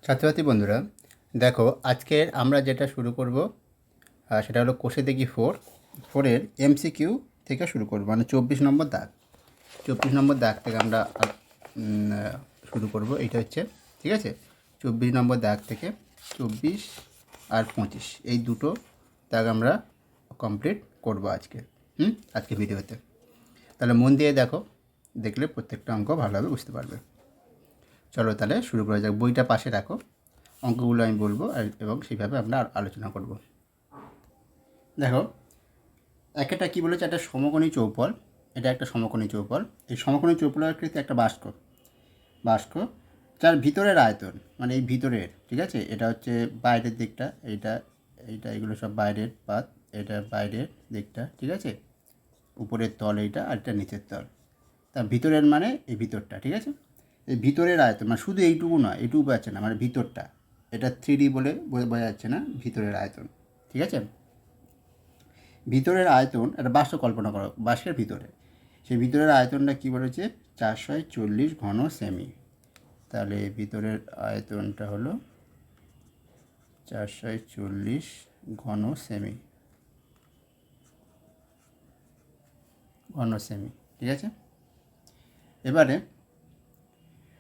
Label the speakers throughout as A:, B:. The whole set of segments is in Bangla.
A: ছাত্রছাত্রী বন্ধুরা, দেখো আজকের আমরা যেটা শুরু করব সেটা হলো কোষে দেখি ফোরের এমসিকিউ থেকে শুরু করব, মানে 24 নম্বর দাগ থেকে আমরা শুরু করব। এইটা হচ্ছে, ঠিক আছে, 24 নম্বর দাগ থেকে 24 আর 25 এই দুটো দাগ আমরা কমপ্লিট করব আজকে ভিডিওতে। তাহলে মন দিয়ে দেখো, দেখলে প্রত্যেকটা অঙ্ক ভালোভাবে বুঝতে পারবে। চলো তাহলে শুরু করা যাক। বইটা পাশে রাখো, অঙ্কগুলো আমি বলবো এবং সেইভাবে আমরা আলোচনা করব। দেখো, একটা কী বলেছে, একটা সমকোণী চৌপল। এটা একটা সমকোণী চৌপল। এই সমকোণী চৌপলের আকৃতি একটা বাস্ক যার ভিতরের আয়তন, মানে এই ভিতরের, ঠিক আছে, এটা হচ্ছে বাইরের দিকটা, এইটা এগুলো সব বাইরের পাত, এটা বাইরের দিকটা, ঠিক আছে, উপরের তল এইটা, আর এটা নিচের তল। তার ভিতরের মানে এই ভিতরটা, ঠিক আছে। এই ভিতরের আয়তন মানে শুধু এইটুকু নয়, এইটুকু পাচ্ছে না, মানে ভিতরটা, এটা 3D বলে বোঝা যাচ্ছে না, ভিতরের আয়তন, ঠিক আছে। ভিতরের আয়তন একটা বাস্ক কল্পনা করো, বাস্কের ভিতরে, সেই ভিতরের আয়তনটা কী বলেছে, 440 ঘন সেমি। তাহলে ভিতরের আয়তনটা হলো 440 ঘন সেমি, ঠিক আছে। এবারে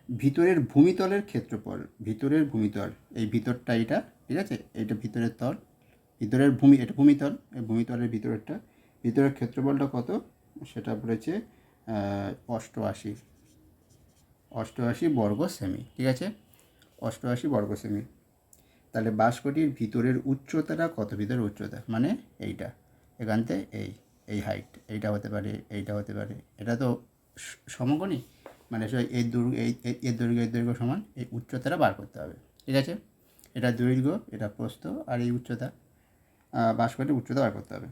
A: ভিতরের ভূমিতলের ক্ষেত্রফল, ভিতরের ভূমিতল, এই ভিতরটা এটা, ঠিক আছে, এইটা ভিতরের তল, ভিতরের ভূমি, এটা ভূমিতল, এই ভূমিতলের ভিতরের ক্ষেত্রফলটা কত, সেটা বলেছে 88 বর্গ সেমি, ঠিক আছে, 88 বর্গ সেমি। তাহলে বাস্কটির ভিতরের উচ্চতাটা কত, ভিতরের উচ্চতা মানে এইটা, এখান থেকে এই হাইট, এইটা হতে পারে, এইটা হতে পারে, এটা তো সমকোণী, মানে এর দৈর্ঘ্য এর দৈর্ঘ্য সমান এই উচ্চতাটা বার করতে হবে, ঠিক আছে। এটা দৈর্ঘ্য, এটা প্রস্থ, আর এই উচ্চতা, বাস্কটির উচ্চতা বার করতে হবে।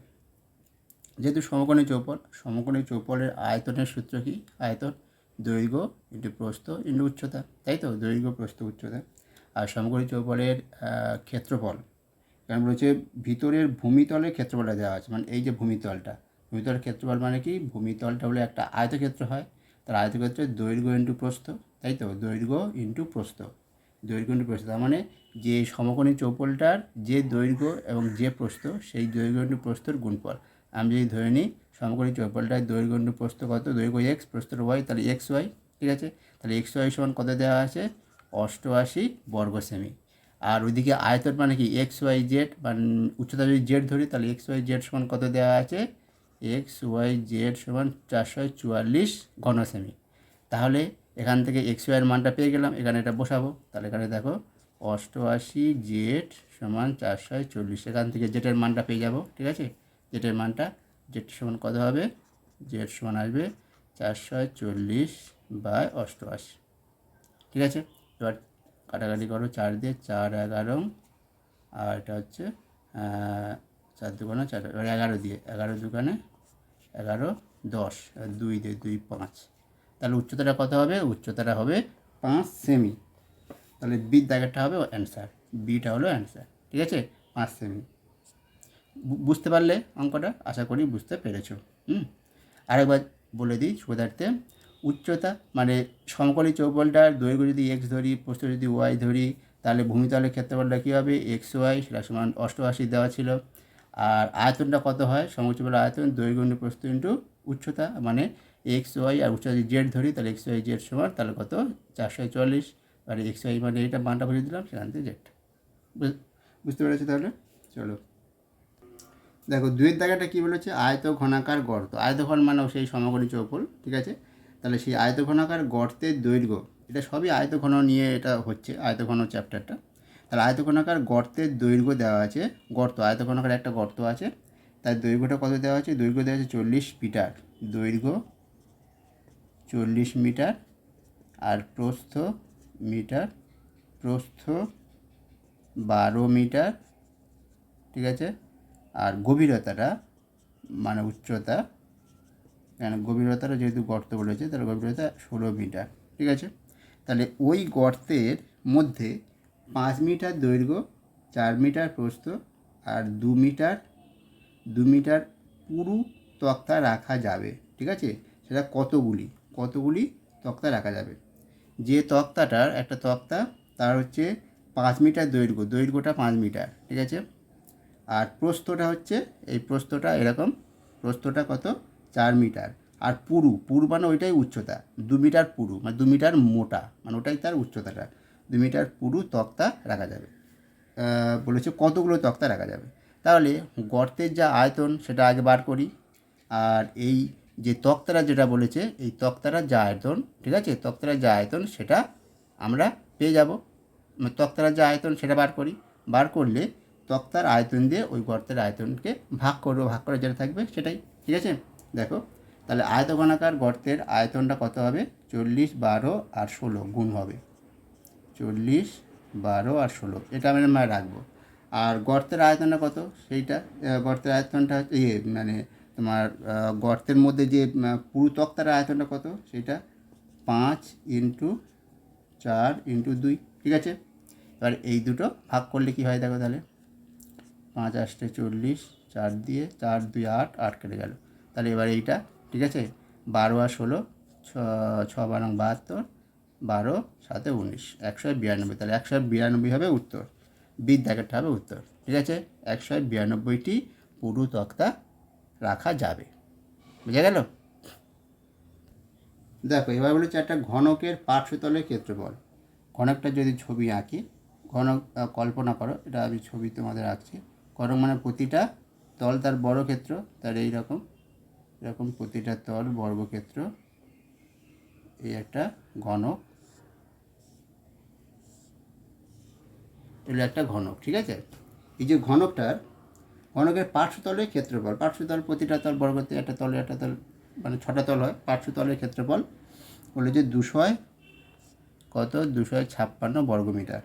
A: যেহেতু সমকোণী চৌপলের আয়তনের সূত্র কি, আয়তন দৈর্ঘ্য ইন্টু প্রস্থ ইন্টু উচ্চতা, তাই তো, দৈর্ঘ্য প্রস্থ উচ্চতা। আর সমকোণী চৌপলের ক্ষেত্রফল, কারণ বলেছে ভিতরের ভূমিতলের ক্ষেত্রফলটা দেওয়া আছে, মানে এই যে ভূমিতলের ক্ষেত্রফল মানে কি, ভূমিতলটা হলে একটা আয়তক্ষেত্র হয়, তার আয়তক্ষেত্রের দৈর্ঘ্য ইন্টু প্রস্থ, তাই তো, দৈর্ঘ্য ইন্টু প্রস্থ, তার মানে যে সমকোণী চৌপলটার যে দৈর্ঘ্য এবং যে প্রস্থ, সেই দৈর্ঘ্য ইন্টু প্রস্থর গুণফল। আমি যদি ধরে নিই সমকোণী চৌপলটার দৈর্ঘ্য ইন্টু প্রস্থ কত, দৈর্ঘ্য এক্স, প্রস্থর ওয়াই, তাহলে এক্স ওয়াই, ঠিক আছে। তাহলে এক্স ওয়াই সমান কত দেওয়া আছে, 88 বর্গ সেমি। আর ওইদিকে আয়তন মানে কি, এক্স ওয়াই জেড, মানে উচ্চতা যদি জেড ধরি, তাহলে এক্স ওয়াই জেড সমান কত দেওয়া আছে, এক্স ওয়াই জেড সমান 444 ঘন সেমি। তাহলে এখান থেকে এক্স ওয়াইয়ের মানটা পেয়ে গেলাম, এখানে এটা বসাবো। তাহলে এখানে দেখো 88 জেড সমান 440, এখান থেকে জেটের মানটা পেয়ে যাব, ঠিক আছে। জেড সমান কত হবে, জেড সমান আসবে 440/88, ঠিক আছে। এবার কাটাকাটি করো, 4 দিয়ে 4 11, আর এটা হচ্ছে 4 দুগুণে 4, এবার 11 দিয়ে 11 দুগুণে 11 10, 2 দিয়ে 2 5। তাহলে উচ্চতাটা কত হবে, উচ্চতাটা হবে 5 সেমি। তাহলে বির দাগেরটা হবে অ্যান্সার, বিটা হলো অ্যান্সার, ঠিক আছে, 5 সেমি। বুঝতে পারলে অঙ্কটা, আশা করি বুঝতে পেরেছো। আরেকবার বলে দিই সুবিধার্থে, উচ্চতা মানে সমকোণী চৌবলটার দৈর্ঘ্য যদি এক্স ধরি, প্রস্থ যদি ওয়াই ধরি, তাহলে ভূমিতলের ক্ষেত্রফলটা কী হবে, এক্স ওয়াই, সেটা সমান 88 দেওয়া ছিল। আর আয়তনটা কত হয়, সমকোণী চৌবলের আয়তন দৈর্ঘ্য ইন্টু প্রস্থ ইন্টু উচ্চতা, মানে এক্স ওয়াই, আর উচ্চতা যদি জেড ধরি, তাহলে এক্স ওয়াই জেড সমান তাহলে কত, 440, আর এক্স ওয়াই মানে এইটা মানটা বলে দিলাম, সেখান থেকে জেড। বুঝতে পেরেছি তাহলে। চলো দেখো, দুইয়ের দাগাটা কী বলেছে, আয়ত ঘনাকার গর্ত, আয়তঘন মানেও সেই সমকোণী চৌকোল, ঠিক আছে। তাহলে সেই আয়তঘনাকার গর্তের দৈর্ঘ্য, এটা সবই আয়তঘন নিয়ে এটা হচ্ছে, আয়তঘন চ্যাপ্টারটা। তাহলে আয়তঘনাকার গর্তের দৈর্ঘ্য দেওয়া আছে, আয়তঘনাকার একটা গর্ত আছে, তার দৈর্ঘ্যটা কত দেওয়া আছে, দৈর্ঘ্য দেওয়া আছে 40 মিটার, দৈর্ঘ্য 40 মিটার, আর প্রস্থ 12 মিটার, ঠিক আছে। আর গভীরতাটা মানে উচ্চতা, কেন গভীরতাটা যেহেতু গর্ত বলেছে, তাহলে গভীরতা 16 মিটার, ঠিক আছে। তাহলে ওই গর্তের মধ্যে 5 মিটার দৈর্ঘ্য, 4 মিটার প্রস্থ, আর 2 মিটার পুরু তক্তা রাখা যাবে, ঠিক আছে। সেটা কতগুলি তক্তা রাখা যাবে। যে তক্তাটার, একটা তক্তা তার হচ্ছে 5 মিটার দৈর্ঘ্য, দৈর্ঘ্যটা 5 মিটার, ঠিক আছে। আর প্রস্থটা হচ্ছে এই প্রস্থটা এরকম, প্রস্থটা কত 4 মিটার। আর পুরু মানে ওইটাই উচ্চতা, 2 মিটার পুরু মানে 2 মিটার মোটা, মানে ওটাই তার উচ্চতাটা। 2 মিটার পুরু তক্তা রাখা যাবে। বলেছে কতগুলো তক্তা রাখা যাবে। তাহলে গর্তের যা আয়তন সেটা আগে বার করি, আর এই যে তক্তারা যেটা বলেছে এই তক্তারা যা আয়তন, ঠিক আছে, তক্তারা যা আয়তন সেটা আমরা পেয়ে যাব। তক্তারা যা আয়তন সেটা বার করি, বার করলে তক্তার আয়তন দিয়ে ওই গর্তের আয়তনকে ভাগ করবো, ভাগ করে যেটা থাকবে সেটাই, ঠিক আছে। দেখো তাহলে আয়তঘনাকার গর্তের আয়তনটা কত হবে, 40, 12 আর 16 গুণ হবে 40, 12 আর 16, এটা আমরা রাখবো। আর গর্তের আয়তনটা কত সেইটা, গর্তের আয়তনটা হচ্ছে মানে তোমার গর্তের মধ্যে যে পুরু তক্তার আয়তনটা কত সেইটা 5 × 4 × 2, ঠিক আছে। এবার এই দুটো ভাগ করলে কি হয় দেখো, তাহলে 5 × 8 = 40, 4 দিয়ে 4 2 8, 8 কেটে গেল। তাহলে এবার এইটা, ঠিক আছে, 12 আর 16, 6 12 72, 12 7 19, 192। তাহলে 192 হবে উত্তর, বিদ্যাঘাটটা হবে উত্তর, ঠিক আছে। 192টি পুরু তক্তা রাখা যাবে, বুঝা গেল। দেখো এবার বলেছে একটা ঘনকের পার্শ্বতলের ক্ষেত্রফল। ঘনকটা যদি ছবি আঁকি, ঘনক কল্পনা করো, এটা আমি ছবি তোমাদের আঁকছি। ঘনক মানে প্রতিটা তল তার বর্গক্ষেত্র, তার এইরকম এরকম প্রতিটা তল বর্গক্ষেত্র, এই একটা ঘনক, এগুলো একটা ঘনক, ঠিক আছে। এই যে ঘনকের পার্শ্বতলের ক্ষেত্রফল, পার্শ্বতল প্রতিটা তল বর্গতে, একটা তলে একটা তল মানে 6টা তল হয়, পার্শ্বতলের ক্ষেত্রফল বলে যে 200 কত 256 বর্গমিটার,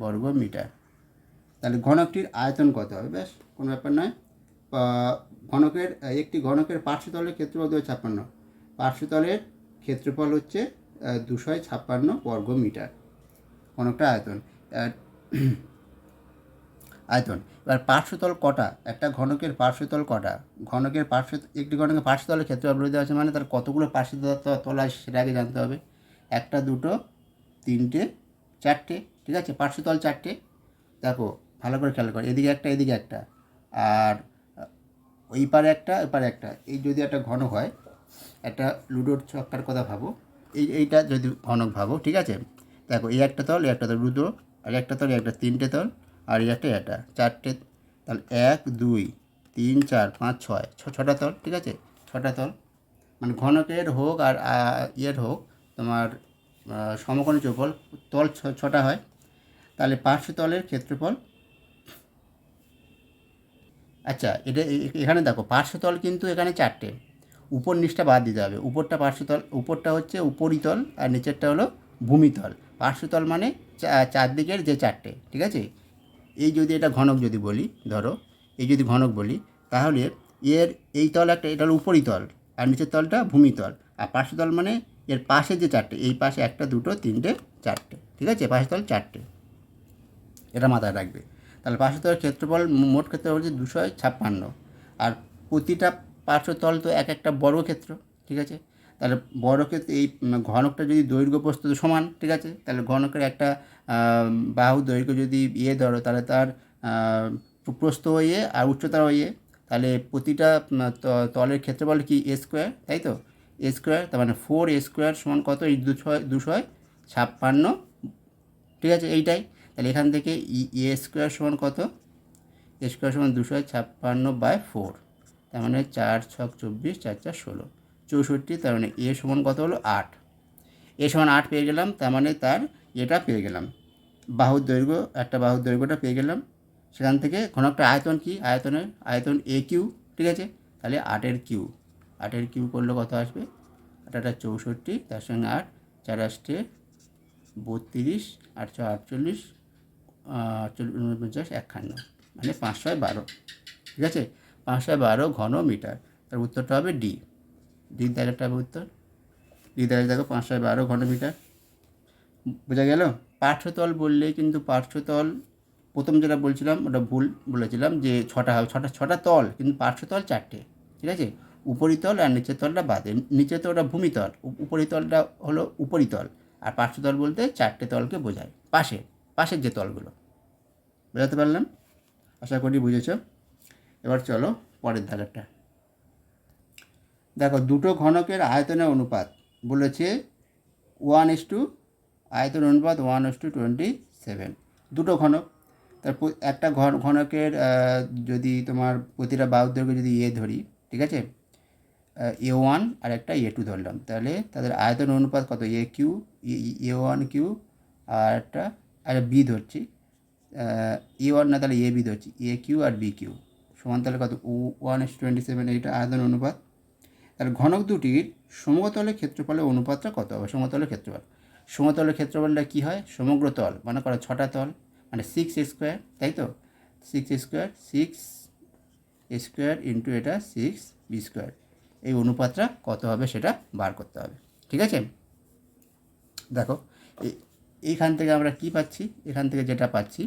A: বর্গমিটার। তাহলে ঘনকটির আয়তন কত হবে, ব্যাস কোনো ব্যাপার নয়। ঘনকের একটি ঘনকের পার্শ্বতলের ক্ষেত্রফল 256, পার্শ্বতলের ক্ষেত্রফল হচ্ছে 256 বর্গমিটার, ঘনকটা আয়তন। এবার পার্শ্বতল কটা, একটা ঘনকের পার্শ্বতল কটা, একটি ঘনকের পার্শ্বতলের ক্ষেত্রফল বলে দেওয়া আছে, মানে তার কতগুলো পার্শ্বতল আছে সেটা আগে জানতে হবে। 1 2 3 4, ঠিক আছে, পার্শ্বতল 4। দেখো ভালো করে খেয়াল করো, এদিকে একটা এদিকে একটা, আর ওই পারে একটা ওই পারে একটা। এই যদি একটা ঘনক হয়, একটা লুডোর ছক্কার কথা ভাবো, এইটা যদি ঘনক ভাবো, ঠিক আছে। দেখো এই একটা তল, এই একটা তল, লুডো, আর একটা তল, একটা 3টে তল, আর এই একটা 4টে। তাহলে 1 2 3 4 5 6, 6টা তল, ঠিক আছে, 6টা তল। মানে ঘনকের হোক আর ইয়ের হোক, তোমার সমকোণী চৌকোণ তল 6টা হয়। তাহলে পার্শ্বতলের ক্ষেত্রফল, আচ্ছা এটা এখানে দেখো পার্শ্বতল কিন্তু এখানে 4টে, উপর নিচটা বাদ দিতে হবে। উপরটা পার্শ্বতল, উপরটা হচ্ছে উপরিতল আর নিচেরটা হলো ভূমিতল। পার্শ্বতল মানে চারদিকের যে 4টে, ঠিক আছে। এই যদি এটা ঘনক যদি বলি, ধরো এই যদি ঘনক বলি, তাহলে এর এই তল একটা, এটা হলো উপরিতল, আর নিচের তলটা ভূমিতল। আর পার্শ্বতল মানে এর পাশে যে 4টে, এই পাশে 1 2 3 4টে, ঠিক আছে, পার্শ্বতল 4টে, এটা মাথায় রাখবে। তাহলে পার্শ্বতলের ক্ষেত্রফল, মোট ক্ষেত্রফল হচ্ছে 256, আর প্রতিটা পার্শ্বতল তো এক একটা বর্গক্ষেত্র, ঠিক আছে। তাহলে বর্গক্ষেত্র এই ঘনকটা যদি দৈর্ঘ্য প্রস্থ সমান, ঠিক আছে, তাহলে ঘনকের একটা বাহু দৈর্ঘ্য যদি ধরো, তাহলে তার প্রস্থ হয়ে আর উচ্চতা হয়ে, তাহলে প্রতিটা তলের ক্ষেত্রফল কি a স্কোয়ার, তাই তো, a স্কোয়ার, তার মানে 4a স্কোয়ার সমান কত, এই 256, ঠিক আছে, এইটাই। তাহলে এখান থেকে এ স্কোয়ার সমান কত, এ স্কোয়ার সমান 256/4, তার মানে 4 6 24, 4 4 16, 64। তার মানে এ সমান কত হলো 8, এ সমান 8 পেয়ে গেলাম। তার মানে তার এটা পেয়ে গেলাম, বাহুর দৈর্ঘ্য, একটা বাহুর দৈর্ঘ্যটা পেয়ে গেলাম। সেখান থেকে ঘনকটা আয়তন কি, আয়তন a কিউ, ঠিক আছে। তাহলে 8 কিউ, 8 কিউ করলে কত আসবে, 8 64, তার সঙ্গে 8 4 8 32, 8 48, 49 51, মানে 512, ঠিক আছে, 512 ঘন মিটার। তার উত্তরটা হবে ডি, দাগেরটা হবে উত্তর, দাগে দেখো 512 ঘন মিটার, বোঝা গেল। পার্শ্বতল বললে কিন্তু পার্শ্বতল প্রথম যেটা বলছিলাম ওটা ভুল বলেছিলাম, যে 6টা হবে, 6টা তল, কিন্তু পার্শ্বতল 4টে, ঠিক আছে, উপরিতল আর নিচের তলটা বাদে। নিচের তলটা ভূমিতল, উপরিতলটা হলো উপরিতল, আর পার্শ্বতল বলতে 4টে তলকে বোঝায়, পাশের যে তলগুলো। বোঝাতে পারলাম? আশা করি বুঝেছ। এবার চলো পরের দাগেরটা। দেখো, দুটো ঘনকের আয়তনের অনুপাত বলেছে 1:, আয়তন অনুপাত 1:27। দুটো ঘনক, তার একটা ঘনকের যদি তোমার প্রতিটা বাহুর দৈর্ঘ্য যদি এ ধরি, ঠিক আছে, A1 আর একটা A2 ধরলাম, তাহলে তাদের আয়তন অনুপাত কত? A1 কিউ আর একটা বি ধরছি, A1 না, তাহলে AB ধরছি, AQ আর BQ সমান তাহলে কত? 1:27। এইটা আয়তন অনুপাত। তাহলে ঘনক দুটির সমতলের ক্ষেত্রফলের অনুপাতটা কত হবে? সমতলের ক্ষেত্রফলটা কী হয়? সমগ্র তল, মনে করো 6টা তল, মানে 6a², তাই তো? 6a² ইন্টু এটা 6b², এই অনুপাতটা কত হবে সেটা বার করতে হবে। ঠিক আছে, দেখো এইখান থেকে আমরা কি পাচ্ছি? এখান থেকে যেটা পাচ্ছি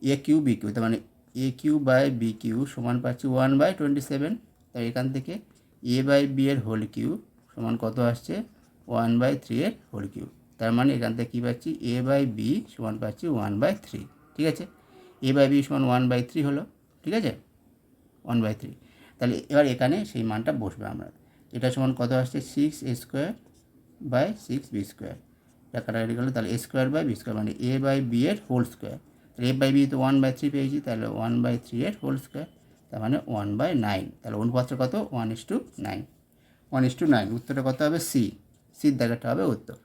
A: AQ BQ, তার মানে AQ/BQ সমান পাচ্ছি 1/27। তাই এখান থেকে A/B এর হোল কিউ সমান কত আসছে? 1/3 এর হোল কিউ। তার মানে এখান থেকে কী পাচ্ছি? A/B সমান পাচ্ছি 1/3। ঠিক আছে, A/B সমান 1/3 হলো, ঠিক আছে, 1/3। তাহলে এবার এখানে সেই মানটা বসবে আমরা। এটা সমান কত আসছে? 6a²/6b²। এটা কাটাকাটি গেলো, তাহলে a²/b², মানে A/B এর হোল স্কোয়ার। তাহলে A/B তো 1/3 পেয়েছি, তাহলে 1/3 এর হোল স্কোয়ার, তার মানে 1/9। তাহলে অনুপাতটা কত? 1:9। 1:9 উত্তরটা কত হবে? সির দাগেরটা হবে উত্তর।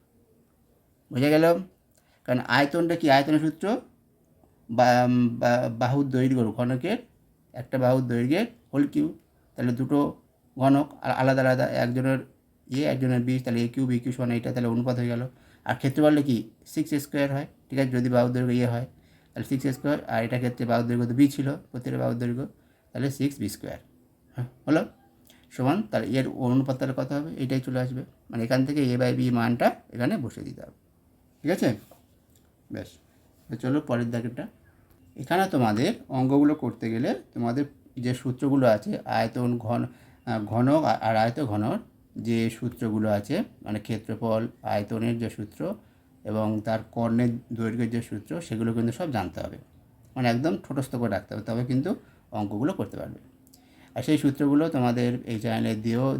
A: বুঝে গেল? কারণ আয়তনটা কি? আয়তনের সূত্র বাহুর দৈর্ঘ্য, ঘনকের একটা বাহুর দৈর্ঘ্যের হোল কিউ। তাহলে দুটো ঘনক আলাদা আলাদা, একজনের একজনের বি, তাহলে AQ BQ সমান এইটা, তাহলে অনুপাত হয়ে গেল। আর ক্ষেত্রফলটা কি? 6a² হয়, ঠিক আছে, যদি বাহুর দৈর্ঘ্য হয় তাহলে 6a², আর এটা ক্ষেত্রে বাহুর দৈর্ঘ্য তো বি ছিল, প্রত্যেকটা বাহুর দৈর্ঘ্য, তাহলে 6b²। হ্যাঁ, হলো সমান। তাহলে এর অনুপাতটা কত হবে? এইটাই চলে আসবে, মানে এখান থেকে A/B মানটা এখানে বসে দিতে হবে। ঠিক আছে, বেশ। চলো পরের দাগেরটা। এখানে তোমাদের অঙ্কগুলো করতে গেলে তোমাদের যে সূত্রগুলো আছে, আয়তন ঘনক আর আয়ত ঘনর যে সূত্রগুলো আছে, মানে ক্ষেত্রফল, আয়তনের যে সূত্র এবং তার কর্ণের দৈর্ঘ্যের যে সূত্র, সেগুলো কিন্তু সব জানতে হবে, মানে একদম ঠোঁটস্থ করে রাখতে হবে, তবে কিন্তু অঙ্কগুলো করতে পারবে। আর সেই সূত্রগুলো তোমাদের এই চ্যানেলে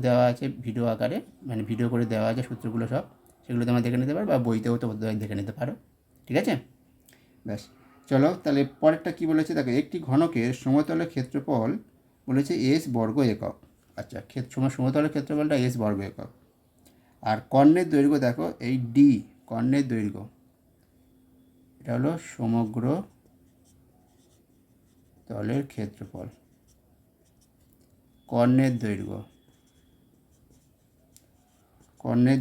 A: দেওয়া আছে ভিডিও আকারে, মানে ভিডিও করে দেওয়া আছে সূত্রগুলো সব, সেগুলো তোমরা দেখে নিতে পারো, বা বইতেও তো দেখে নিতে পারো। ঠিক আছে, ব্যাস। চলো তাহলে পরেরটা কী বলেছে দেখো, একটি ঘনকের সমতলের ক্ষেত্রফল বলেছে S বর্গ একক। আচ্ছা, সমতলের ক্ষেত্রফলটা S বর্গ একক। আর কর্ণের দৈর্ঘ্য দেখো, এই D কর্ণের দৈর্ঘ্য, এটা হলো সমগ্র তলের ক্ষেত্রফল। কর্ণের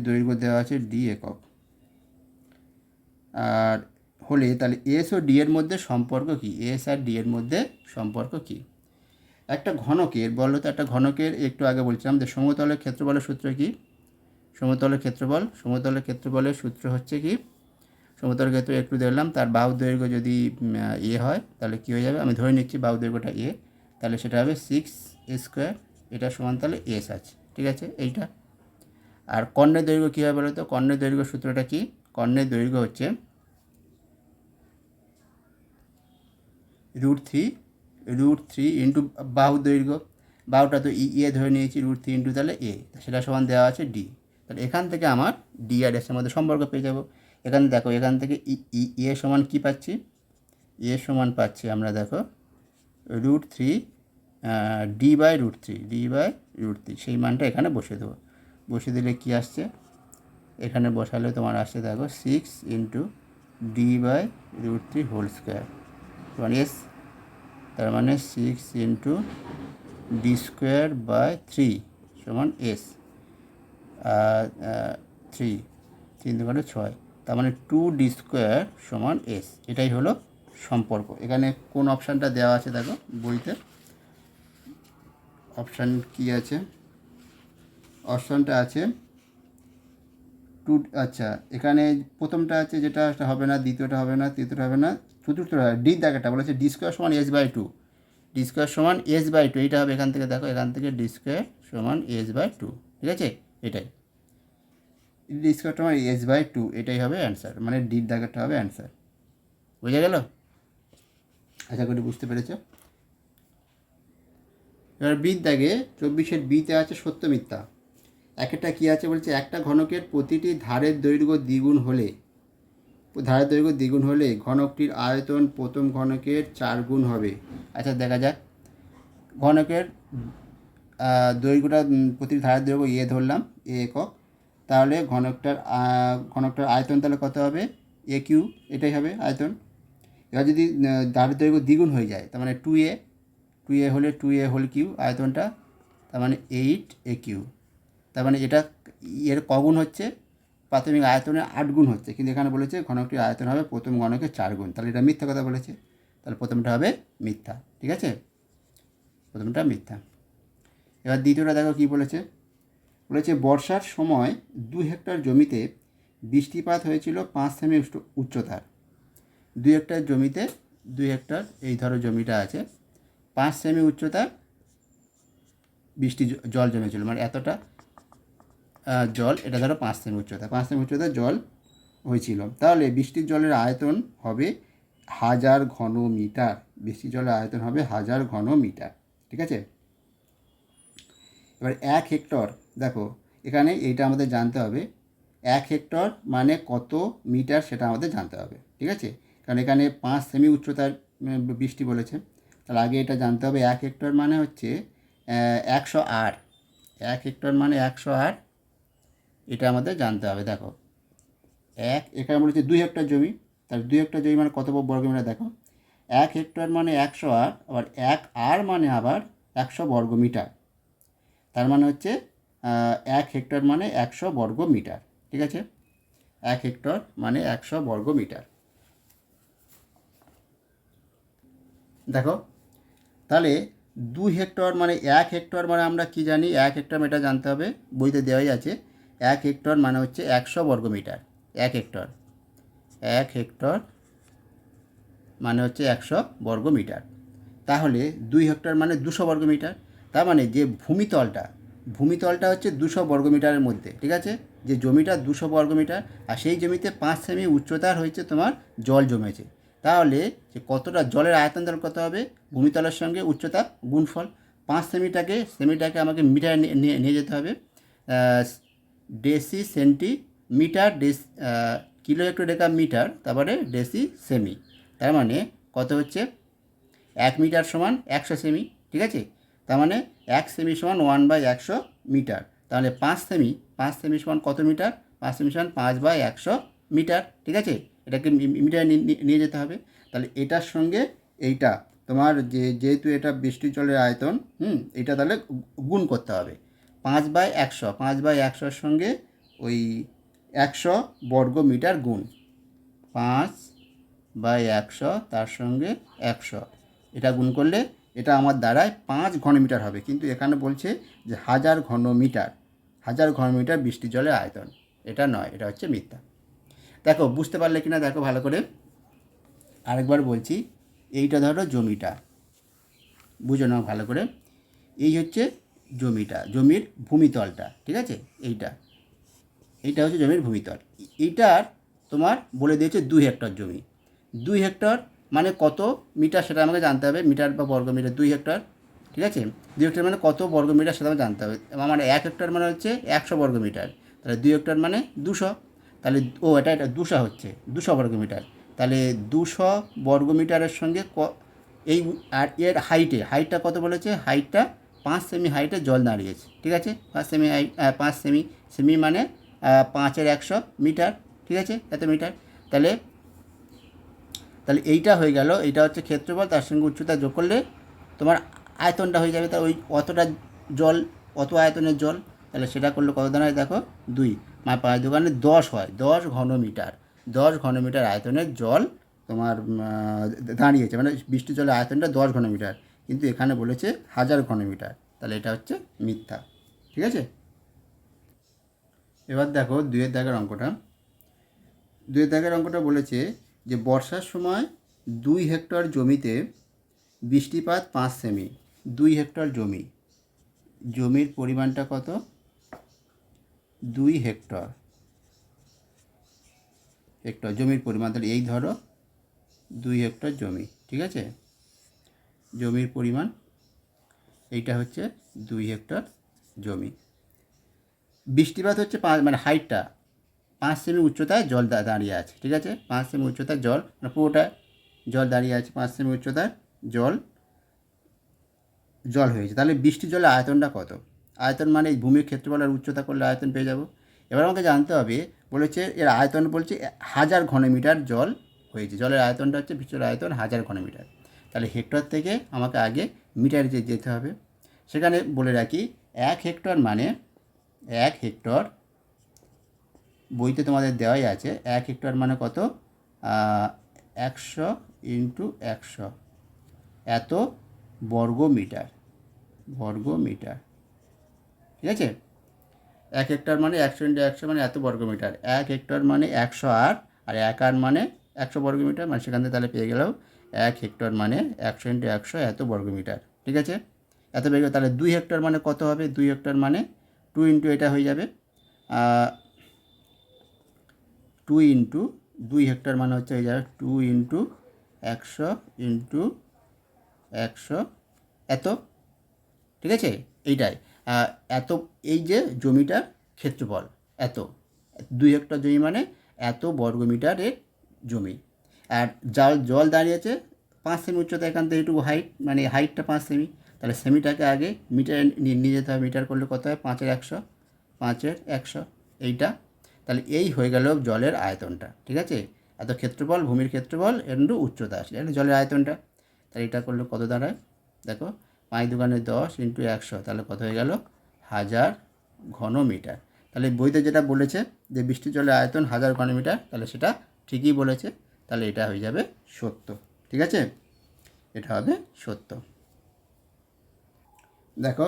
A: দৈর্ঘ্য দেওয়া আছে D একক। আর হলে তাহলে এস ও ডি এর মধ্যে সম্পর্ক কি? এস আর ডি এর মধ্যে সম্পর্ক কি? একটা ঘনকের বলো তো, একটা ঘনকের একটু আগে বলছিলাম যে সমতলের ক্ষেত্রফলের সূত্র কি? সমতলের ক্ষেত্রফলের সূত্র হচ্ছে কি? সমতলের ক্ষেত্র একটু দেখলাম, তার বাহুর দৈর্ঘ্য যদি হয় তাহলে কী হয়ে যাবে? আমি ধরে নিচ্ছি বাহুর দৈর্ঘ্যটা তাহলে সেটা হবে 6a², এটা সমান তাহলে এস আছে, ঠিক আছে, এইটা। আর কর্ণের দৈর্ঘ্য কী হবে বলো তো? কর্ণের দৈর্ঘ্য সূত্রটা কি? কর্ণের দৈর্ঘ্য হচ্ছে √3 ইন্টু বাহুর দৈর্ঘ্য, বাহুটা তো ধরে নিয়েছি, √3 ইন্টু তাহলে সেটা সমান দেওয়া আছে D। তাহলে এখান থেকে আমার ডি আর এসের মধ্যে সম্পর্ক পেয়ে যাব। এখানে দেখো, এখান থেকে সমান কী পাচ্ছি? সমান পাচ্ছি আমরা, দেখো, √3 D/√3 সেই মানটা এখানে বসে দেবো। বসে দিলে কি আসছে? এখানে বসালে তোমার আসছে, দেখো, 6 ইন্টু D/√3 হোল স্কোয়ার সমান S। তার মানে 6 ইন্টু D²/3 সমান S। 3 2 6, তার মানে 2D² সমান S। এটাই হলো সম্পর্ক। এখানে কোন অপশানটা দেওয়া আছে দেখো বইতে, অপশান কি আছে? অপশানটা আছে 2। আচ্ছা, এখানে প্রথমটা আছে, যেটা হবে না, দ্বিতীয়টা হবে না, তৃতীয়টা হবে না, চতুর্থটা ডি দাগেরটা বলেছে D² সমান S/2। D² সমান S/2, এইটা হবে। এখান থেকে দেখো, এখান থেকে D² সমান S/2, ঠিক আছে, এটাই। ডি স্কোয়ার তোমার s/2, এটাই হবে অ্যান্সার, মানে ডির দাগেরটা হবে অ্যান্সার। বুঝে গেল? আশা করি বুঝতে পেরেছ। এবার বির দাগে 24-এর বিতে আছে সত্য মিথ্যা। একটা কী আছে বলছে, একটা ঘনকের প্রতিটি ধারের দৈর্ঘ্য দ্বিগুণ হলে ঘনকটির আয়তন প্রথম ঘনকের 4 গুণ হবে। আচ্ছা দেখা যাক, ঘনকের দৈর্ঘ্যটা প্রতিটি ধারের দৈর্ঘ্য ধরলাম, একক, তাহলে ঘনকটার আয়তন তাহলে কত হবে? AQ, এটাই হবে আয়তন। এবার যদি ধারের দৈর্ঘ্য দ্বিগুণ হয়ে যায়, তার মানে 2a হলে 2a হোল কিউ আয়তনটা, তার মানে 8AQ। তার মানে এটা এর কগুণ হচ্ছে? প্রাথমিক আয়তনের 8 গুণ হচ্ছে, কিন্তু এখানে বলেছে ঘনকটির আয়তন হবে প্রথম ঘনকের 4 গুণ, তাহলে এটা মিথ্যা কথা বলেছে, তাহলে প্রথমটা হবে মিথ্যা। ঠিক আছে, প্রথমটা মিথ্যা। এবার দ্বিতীয়টা দেখো কী বলেছে। বর্ষার সময় 2 হেক্টর জমিতে বৃষ্টিপাত হয়েছিল 5 সেমি উচ্চতার। 2 হেক্টর জমিতে, 2 হেক্টর এই ধরো জমিটা আছে, 5 সেমি উচ্চতার জল জমেছিল, মানে এতটা জল, এটা ধরো 5 সেমি উচ্চতা, 5 সেমি উচ্চতার জল হয়েছিল। তাহলে বৃষ্টির জলের আয়তন হবে 1000 ঘন মিটার। বৃষ্টির জলের আয়তন হবে 1000 ঘন মিটার। ঠিক আছে, এবার 1 হেক্টর, দেখো এখানে এইটা আমাদের জানতে হবে, 1 হেক্টর মানে কত মিটার সেটা আমাদের জানতে হবে। ঠিক আছে, কারণ এখানে 5 সেমি উচ্চতার বৃষ্টি বলেছে, তাহলে আগে এটা জানতে হবে 1 হেক্টর মানে হচ্ছে 100 আর। 1 হেক্টর মানে 100 আর, এটা আমাদের জানতে হবে। দেখো এখানে বলেছে 2 হেক্টর জমি, তাহলে 2 হেক্টর জমি মানে কত বর্গমিটার? দেখো 1 হেক্টর মানে 100 আর, আবার 1 আর মানে আবার 100 বর্গমিটার, তার মানে হচ্ছে 1 হেক্টর মানে 100 বর্গ মিটার। ঠিক আছে, 1 হেক্টর মানে 100 বর্গ মিটার। দেখো তাহলে 2 হেক্টর মানে 1 হেক্টর মানে আমরা কি জানি, 1 হেক্টর এটা জানতে হবে, বইতে দেওয়াই আছে। 1 হেক্টর মানে হচ্ছে 100 বর্গ মিটার। 1 হেক্টর মানে হচ্ছে 100 বর্গ মিটার। তাহলে 2 হেক্টর মানে 200 বর্গ মিটার। তার মানে যে ভূমিতলটা হচ্ছে 200 বর্গমিটারের মধ্যে। ঠিক আছে, যে জমিটা 200 বর্গমিটার, আর সেই জমিতে 5 সেমি উচ্চতার হয়েছে তোমার জল জমেছে, তাহলে যে কতটা জলের আয়তন তাহলে কত হবে? ভূমিতলের সঙ্গে উচ্চতা গুণফল। 5 সেমিটাকে আমাকে মিটারে নিয়ে যেতে হবে, ডেসি সেন্টিমিটার, কিলো হেক্টোডেকা মিটার, তারপরে ডেসি সেমি, তার মানে কত হচ্ছে? 1 মিটার সমান 100 সেমি। ঠিক আছে, তার মানে 1 সেমি সমান 1/100 মিটার। তাহলে 5 সেমি সমান কত মিটার? 5 সেমি সমান 5/100 মিটার। ঠিক আছে, এটাকে মিটারে নিয়ে যেতে হবে। তাহলে এটার সঙ্গে এইটা তোমার যেহেতু এটা বৃষ্টির জলের আয়তন, এটা তাহলে গুণ করতে হবে। 5/100 সঙ্গে ওই 100 বর্গ মিটার গুণ 5/100, তার সঙ্গে 100, এটা গুণ করলে এটা আমার দ্বারায় 5 ঘনমিটার হবে, কিন্তু এখানে বলছে যে 1000 ঘনমিটার। 1000 ঘনমিটার বৃষ্টির জলের আয়তন, এটা নয়, এটা হচ্ছে মিথ্যা। দেখো বুঝতে পারলে কিনা দেখো ভালো করে, আরেকবার বলছি। এইটা ধরো জমিটা, বুঝো নাও ভালো করে, এই হচ্ছে জমিটা, জমির ভূমিতলটা। ঠিক আছে, এইটা হচ্ছে জমির ভূমিতল। এইটার তোমার বলে দিয়েছে 2 হেক্টর জমি। 2 হেক্টর মানে কত মিটার সেটা আমাকে জানতে হবে, মিটার বা বর্গ মিটার। 2 হেক্টর, ঠিক আছে, 2 হেক্টর মানে কত বর্গ মিটার সেটা আমাকে জানতে হবে। আমার 1 হেক্টর মানে হচ্ছে 100 বর্গ মিটার, তাহলে 2 হেক্টর মানে 200, তাহলে এটা 200 হচ্ছে 200 বর্গ মিটার। তাহলে 200 বর্গ মিটারের সঙ্গে এই আর এর হাইটটা কত বলেছে? হাইটটা 5 সেমি হাইটে জল দাঁড়িয়েছে। ঠিক আছে, 5 সেমি মানে 5-এর 100 মিটার। ঠিক আছে, এত মিটার। তাহলে এইটা হয়ে গেল, এইটা হচ্ছে ক্ষেত্রফল, তার সঙ্গে উচ্চতা যোগ করলে তোমার আয়তনটা হয়ে যাবে। তা ওই অতটা জল, অত আয়তনের জল, তাহলে সেটা করলে কত দাঁড়ায়? দেখো 2, মানে 5 দোকানে 10 হয়, 10 ঘনমিটার। 10 ঘনমিটার আয়তনের জল তোমার দাঁড়িয়েছে, মানে বৃষ্টির জলের আয়তনটা 10 ঘনমিটার, কিন্তু এখানে বলেছে 1000 ঘনমিটার, তাহলে এটা হচ্ছে মিথ্যা। ঠিক আছে, এবার দেখো 2-এর দাগের অঙ্কটা। 2-এর দাগের অঙ্কটা বলেছে যে বর্ষার সময় 2 হেক্টর জমিতে বৃষ্টিপাত 5 সেমি। 2 হেক্টর জমির পরিমাণটা কত? 2 হেক্টর, হেক্টর জমির পরিমাণ। তাহলে এই ধরো 2 হেক্টর জমি, ঠিক আছে, জমির পরিমাণ এইটা হচ্ছে 2 হেক্টর জমি। বৃষ্টিপাত হচ্ছে মানে হাইটটা 5 সেমি উচ্চতায় জল দাঁড়িয়ে আছে, ঠিক আছে, 5 সেমি উচ্চতায় জল, মানে পুরোটা জল দাঁড়িয়ে আছে, 5 সেমি উচ্চতায় জল হয়েছে। তাহলে বৃষ্টির জলের আয়তনটা কত? আয়তন মানে এই ভূমির ক্ষেত্রফল আর উচ্চতা করলে আয়তন পেয়ে যাব। এবার আমাকে জানতে হবে, বলেছে এর আয়তন বলছে 1000 ঘনমিটার জল হয়েছে। জলের আয়তনটা হচ্ছে বৃষ্টির আয়তন 1000 ঘনমিটার। তাহলে হেক্টর থেকে আমাকে আগে মিটারে যেতে হবে। সেখানে বলে রাখি 1 হেক্টর মানে 1 হেক্টর, বইতে তোমাদের দেওয়াই আছে, 1 হেক্টর মানে কত, 100 ইন্টু 100 এত বর্গ মিটার, ঠিক আছে। 1 হেক্টর মানে 100 ইন্টু 100 মানে এত বর্গমিটার। 1 হেক্টর মানে 100 আর 1 আর মানে 100 বর্গমিটার, মানে সেখান থেকে তাহলে পেয়ে গেলাম 1 হেক্টর মানে 100 ইন্টু 100 এত বর্গমিটার, ঠিক আছে, এত পেয়ে গেল। তাহলে 2 হেক্টর মানে কত হবে? 2 হেক্টর মানে 2 ইন্টু এটা হয়ে যাবে 2 ইন্টু 2 হেক্টর মানে হচ্ছে হয়ে যাবে 2 ইন্টু 100 ইন্টু 100 এত, ঠিক আছে, এইটাই এত, এই যে জমিটার ক্ষেত্রফল এত, 2 হেক্টর জমি মানে এত বর্গমিটারের জমি। আর জল দাঁড়িয়েছে 5 সেমি উচ্চতা, এখান থেকে একটু হাইট, মানে হাইটটা 5 সেমি, তাহলে সেমিটাকে আগে মিটারে নিয়ে যেতে হবে। মিটার করলে কত হয়? 5 এর 100, 5 এর 100 এইটা। তাহলে এই হয়ে গেল জলের আয়তনটা, ঠিক আছে, এত ক্ষেত্রফল, ভূমির ক্ষেত্রফল একটু উচ্চতা আসলে জলের আয়তনটা। তাহলে এটা করলে কত দাঁড়ায়? দেখো 5 দুগুণে 10 ইন্টু 100, তাহলে কত হয়ে গেল? 1000 ঘনমিটার। তাহলে বইতে যেটা বলেছে যে বৃষ্টির জলের আয়তন 1000 ঘনমিটার, তাহলে সেটা ঠিকই বলেছে। তাহলে এটা হয়ে যাবে সত্য, ঠিক আছে, এটা হবে সত্য। দেখো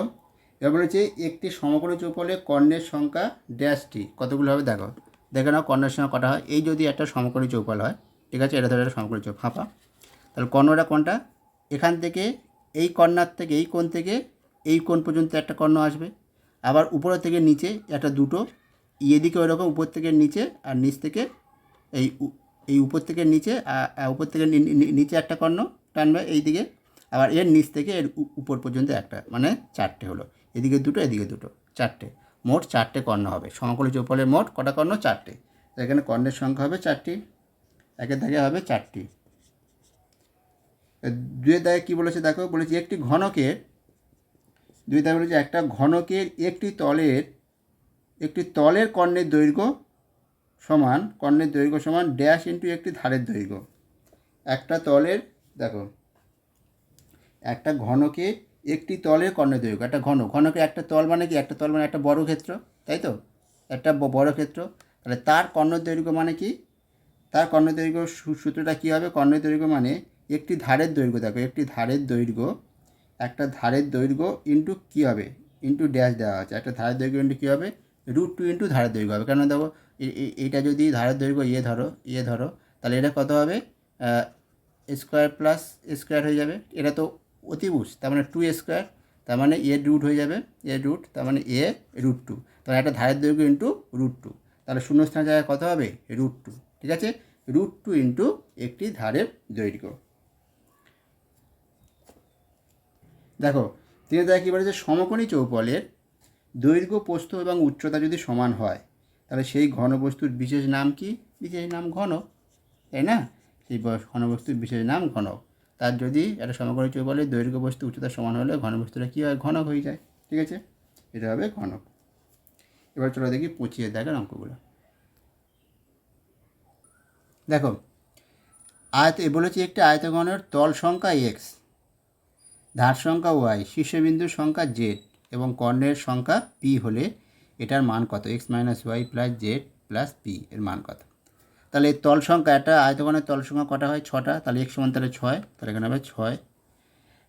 A: এবার বলেছে একটি সমকোণী চৌপলে কর্ণের সংখ্যা ড্যাশটি, কতগুলো হবে দেখো, দেখে নাও কর্ণের সংখ্যা কটা হয়। এই যদি একটা সমকোণী চৌপল হয়, ঠিক আছে, এটা ধরে একটা সমকোণী চৌপল ফাঁপা, তাহলে কর্ণটা কোনটা? এখান থেকে এই কর্নার থেকে এই কোণ থেকে এই কোণ পর্যন্ত একটা কর্ণ আসবে, আবার উপর থেকে নিচে একটা দুটো, এদিকে ওইরকম উপর থেকে নিচে, আর নিচ থেকে এই এই উপর থেকে নিচে, উপর থেকে নিচে একটা কর্ণ টানবে এই দিকে, আবার এর নিচ থেকে এর উপর পর্যন্ত একটা, মানে 4টে হলো, এদিকে দুটো এদিকে দুটো, 4টে, মোট 4টে কর্ণ হবে। সমকোণী চৌপলের মোট কটা কর্ণ? 4টে। এখানে কর্ণের সংখ্যা হবে 4টি, একের দাগে হবে 4টি। দুয়ের দাগে কী বলেছে দেখো, বলেছে একটি ঘনকের, দুই দাগে বলেছে একটা ঘনকের একটি তলের কর্ণের দৈর্ঘ্য সমান ড্যাশ ইন্টু একটি ধারের দৈর্ঘ্য। একটা তলের, দেখো একটা ঘনকের একটি তলের কর্ণের দৈর্ঘ্য, একটা ঘনকের একটা তল মানে কি? একটা তল মানে একটা বড় ক্ষেত্র, তাই তো, একটা বড় ক্ষেত্র। তাহলে তার কর্ণের দৈর্ঘ্য মানে কি? তার কর্ণের দৈর্ঘ্য সূত্রটা কী হবে? কর্ণের দৈর্ঘ্য মানে একটি ধারের দৈর্ঘ্য, দেখো একটি ধারের দৈর্ঘ্য, একটা ধারের দৈর্ঘ্য ইন্টু কী হবে? ইন্টু ড্যাশ দেওয়া আছে, একটা ধারের দৈর্ঘ্য ইন্টু কী হবে? √2 ইন্টু ধারের দৈর্ঘ্য হবে। কেন দেখো এইটা যদি ধারের দৈর্ঘ্য ধরো তাহলে এটা কত হবে? স্কোয়ার প্লাস স্কোয়ার হয়ে যাবে, এটা তো অতিভুজ, তার মানে 2 স্কোয়ার, তার মানে রুট হয়ে যাবে, রুট, তার মানে √2, তাহলে একটা ধারের দৈর্ঘ্য ইন্টু √2, তাহলে শূন্যস্থান জায়গায় কত হবে? √2, ঠিক আছে, √2 ইন্টু একটি ধারের দৈর্ঘ্য। দেখো তিনি তাই কী বলেছে, সমকোণী চৌপলের দৈর্ঘ্য, প্রস্থ এবং উচ্চতা যদি সমান হয়, তাহলে সেই ঘনবস্তুর বিশেষ নাম কি? বিশেষ নাম ঘনক, তাই না, সেই ঘনবস্তুর বিশেষ নাম ঘনক। তার যদি একটা সমকোণী চৌপলের দৈর্ঘ্য, বস্তু, উচ্চতা সমান হলে ঘনবস্তুটা কী হয়? ঘনক হয়ে যায়, ঠিক আছে, এটা হবে ঘনক। এবার চলো দেখি 25 দেখেন অঙ্কগুলো। দেখো বলেছি একটি আয়তঘনের তল সংখ্যা x, ধার সংখ্যা y, শীর্ষবিন্দুর সংখ্যা z এবং কর্ণের সংখ্যা p হলে এটার মান কত? x minus y plus z plus p, এর মান কত? তাহলে এই তল সংখ্যা, একটা আয়তঘনের তল সংখ্যা কটা হয়? 6টা, তাহলে x সমান তাহলে 6, তাহলে এখানে হবে 6।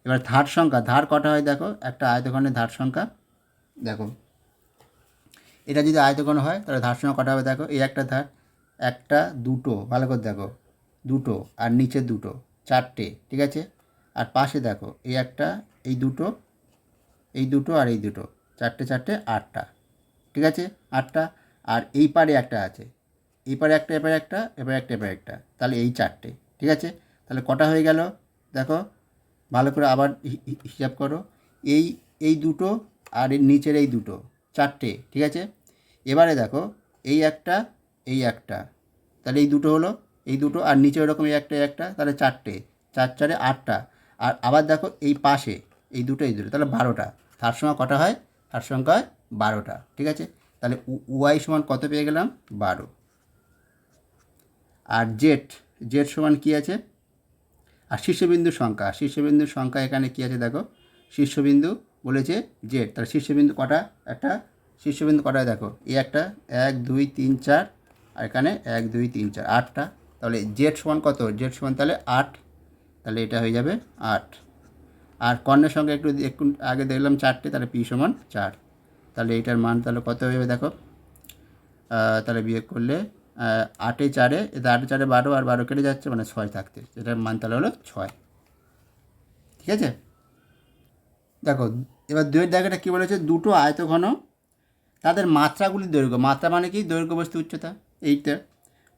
A: এবার ধার সংখ্যা, ধার কটা হয় দেখো, একটা আয়তঘনের ধার সংখ্যা, দেখো এটা যদি আয়তঘন হয় তাহলে ধার সংখ্যা কটা হবে দেখো, এই একটা ধার, একটা, দুটো, ভালো করে দেখো, দুটো, আর নিচে দুটো, 4টে, ঠিক আছে, আর পাশে দেখো এই একটা, এই দুটো, এই দুটো, আর এই দুটো, 4টে 4টে 8টা, ঠিক আছে, 8টা, আর এই পারে একটা আছে, এপারে একটা, এপারে একটা, এপারে একটা, এপারে একটা, তাহলে এই চারটে। ঠিক আছে, তাহলে কটা হয়ে গেল দেখো, ভালো করে আবার হিসাব করো। এই এই দুটো আর এর নিচের এই দুটো, চারটে। ঠিক আছে, এবারে দেখো এই একটা, এই একটা, তাহলে এই দুটো হলো, এই দুটো আর নিচে ওরকম এই একটা, এই একটা, তাহলে চারটে, চার চারে আটটা। আর আবার দেখো এই পাশে এই দুটো, এই দুটো, তাহলে 12টা। তার সংখ্যা কটা হয়? তার সংখ্যা হয় 12টা। ঠিক আছে, তাহলে ওয়াই সমান কত পেয়ে গেলাম? 12। আর জেড, জেড সমান কী আছে? আর শীর্ষবিন্দুর সংখ্যা, শীর্ষবিন্দুর সংখ্যা এখানে কী আছে দেখো, শীর্ষবিন্দু বলেছে জেড, তাহলে শীর্ষবিন্দু কটা? একটা। শীর্ষবিন্দু কটায় দেখো, এই একটা, 1 2 3 4, আর এখানে 1 2 3 4, 8টা। তাহলে জেড সমান কত? জেড সমান তাহলে 8, তাহলে এটা হয়ে যাবে 8। আর কর্ণের সঙ্গে একটু একটু আগে দেখলাম 4টে, তাহলে পি সমান 4। তাহলে এটার মান তাহলে কত হয়ে যাবে দেখো, তাহলে বিয়োগ করলে 8 4, এটা 8 4 12, আর 12 কেটে যাচ্ছে, মানে 6 থাকতে, এটার মান তাহলে হলো 6। ঠিক আছে, দেখো এবার দুয়ের দাগেটা কী বলেছে? দুটো আয়তঘন তাদের মাত্রাগুলির দৈর্ঘ্য, মাত্রা মানে কি? দৈর্ঘ্য বস্তু উচ্চতা, এইটা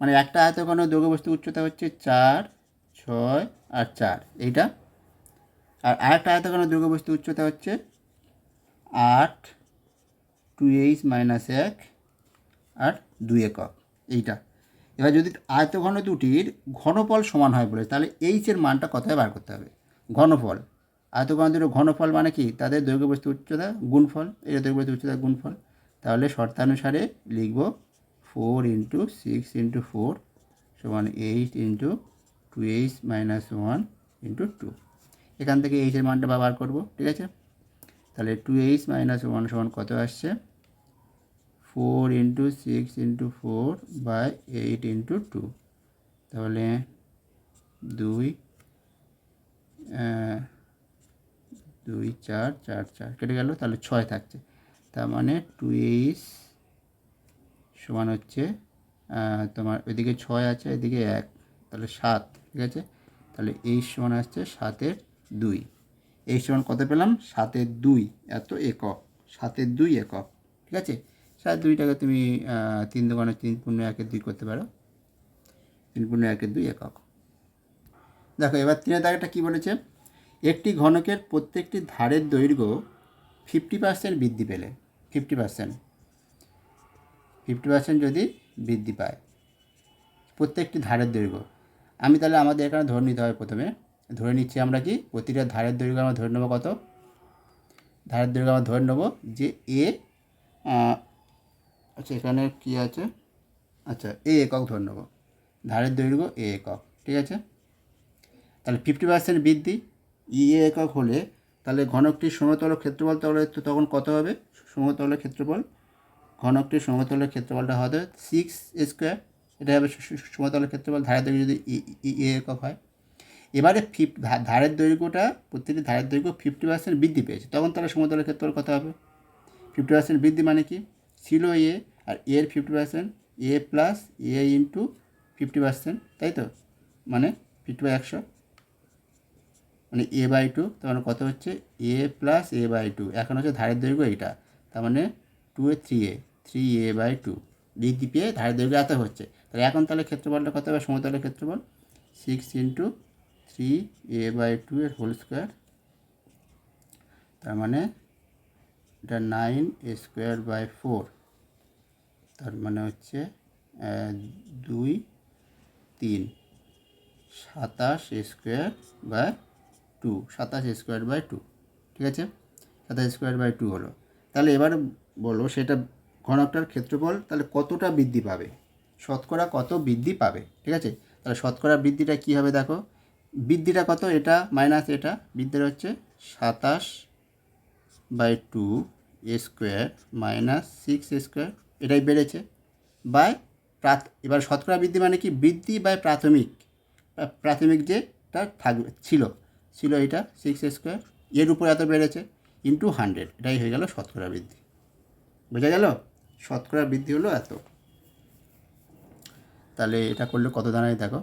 A: মানে একটা আয়তঘন দৈর্ঘ্য বস্তু উচ্চতা হচ্ছে 4 6 আর 4, এইটা। আর আরেকটা আয়তঘন দৈর্ঘ্য বস্তু উচ্চতা হচ্ছে 8 2h - 1 আর 2 একক, এইটা। এবার যদি আয়তঘন দুটির ঘনফল সমান হয় বলে, তাহলে এইচের মানটা কোথায় বার করতে হবে? ঘনফল, আয়তঘন দুটোর ঘনফল মানে কি? তাদের দৈর্ঘ্য বস্তু উচ্চতা গুণফল, এটা দৈর্ঘ্য বস্তু উচ্চতা গুণফল। তাহলে শর্তানুসারে লিখব 4 × 6 × 4 সমান 8 × 2h - 1 × 2। এখান থেকে এইচের মানটা বার করব। ঠিক আছে, তাহলে 2h - 1 সমান কত আসছে? 4 × 6 × 4 বাই 8 × 2, তাহলে 2 2 4 4 4 কেটে গেল, তাহলে 6 থাকছে। তার মানে 2h সমান হচ্ছে তোমার ওইদিকে 6 আছে, এদিকে 1, তাহলে 7। ঠিক আছে, তাহলে h সমান আসছে 7-এর 2। h সমান কত পেলাম? 7-এর 2, এত একক, 7-এর 2 একক। ঠিক আছে, 7-2টাকে তুমি 3 দোকানে 3 পূর্ণ 1-এর 2 করতে পারো, 3 পূর্ণ 1-এর 2 একক। দেখো এবার 3-এর দাগেটা কী বলেছে? একটি ঘনকের প্রত্যেকটি ধারের দৈর্ঘ্য 50% বৃদ্ধি পেলে, 50% যদি বৃদ্ধি পায় প্রত্যেকটি ধারের দৈর্ঘ্য, আমি তাহলে আমাদের এখানে ধরে নিতে হবে, প্রথমে ধরে নিচ্ছি আমরা কি, প্রতিটা ধারের দৈর্ঘ্য আমরা ধরে নেবো কত? ধারের দৈর্ঘ্য আমরা ধরে নেবো যে এ, আচ্ছা এখানে কী আছে, আচ্ছা এ একক ধরে নেবো, ধারের দৈর্ঘ্য এ একক। ঠিক আছে, তাহলে 50% বৃদ্ধি এ একক হলে তাহলে ঘনকটির সমতল ক্ষেত্রফল তাহলে তখন কত হবে? সমতলের ক্ষেত্রফল, ঘনকটির সমতলের ক্ষেত্রফলটা হবে 6 স্কোয়ার, এটা হবে সমতলের ক্ষেত্রফল ধারের দৈর্ঘ্য যদি এ একক হয়। এবারে ধারের দৈর্ঘ্যটা, প্রত্যেকটি ধারের দৈর্ঘ্য 50% বৃদ্ধি পেয়েছে, তখন তাহলে সমতলের ক্ষেত্রফল কত হবে? 50% বৃদ্ধি মানে কি? ছিল এ, আর এর 50% এ প্লাস এ ইন্টু 50%, তাই তো, মানে 50/100, মানে a/2, তার মানে কত হচ্ছে? a প্লাস a/2, এখন হচ্ছে ধারের দৈর্ঘ্য এইটা, তার মানে 2 3a, 3a/2 বৃদ্ধি পেয়ে ধারের দৈর্ঘ্য এত হচ্ছে। তাহলে এখন তাহলে ক্ষেত্রফলটা কত হবে? সমতলের ক্ষেত্রফল 6 × 3a/2 এর হোল স্কোয়ার, তার মানে এটা 9a²/4, তার মানে হচ্ছে 2 3 27² 27²/2। ঠিক আছে, 27²/2 হলো। তাহলে এবার বলো সেটা ঘনকটার ক্ষেত্রফল তাহলে কতটা বৃদ্ধি পাবে, শতকরা কত বৃদ্ধি পাবে? ঠিক আছে, তাহলে শতকরা বৃদ্ধিটা কী হবে দেখো, বৃদ্ধিটা কত? এটা মাইনাস এটা, বৃদ্ধিটা হচ্ছে 27/2 স্কোয়ার মাইনাস 6 স্কোয়ার, এটাই বেড়েছে বাই এবার শতকরা বৃদ্ধি মানে কি? বৃদ্ধি বাই প্রাথমিক যেটা থাকবে ছিল এটা 6 স্কোয়ার, এর উপর এত বেড়েছে ইন্টু 100, এটাই হয়ে গেল শতকরা বৃদ্ধি। বোঝা গেল? শতকরা বৃদ্ধি হলো এত। তাহলে এটা করলে কত দাঁড়ায় দেখো,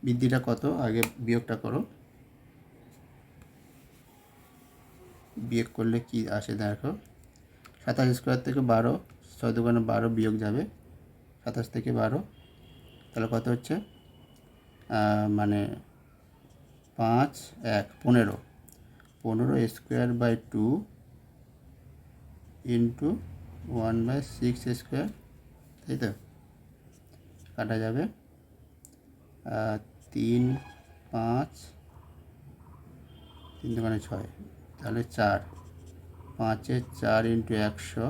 A: বৃদ্ধিটা কত, আগে বিয়োগটা করো, বিয়োগ করলে কি আসে দেখো, 27 স্কোয়ার থেকে 12, 6 × 12 বিয়োগ যাবে, 27 থেকে 12, তাহলে কত হচ্ছে মানে 5 1 15, 15 স্কোয়ার বাই 2 ইন্টু 1/6 স্কোয়ার, তাই তো, কাটা যাবে 3 5 3 দোকানে 6, তাহলে 4, 5 4 ইন্টু 100,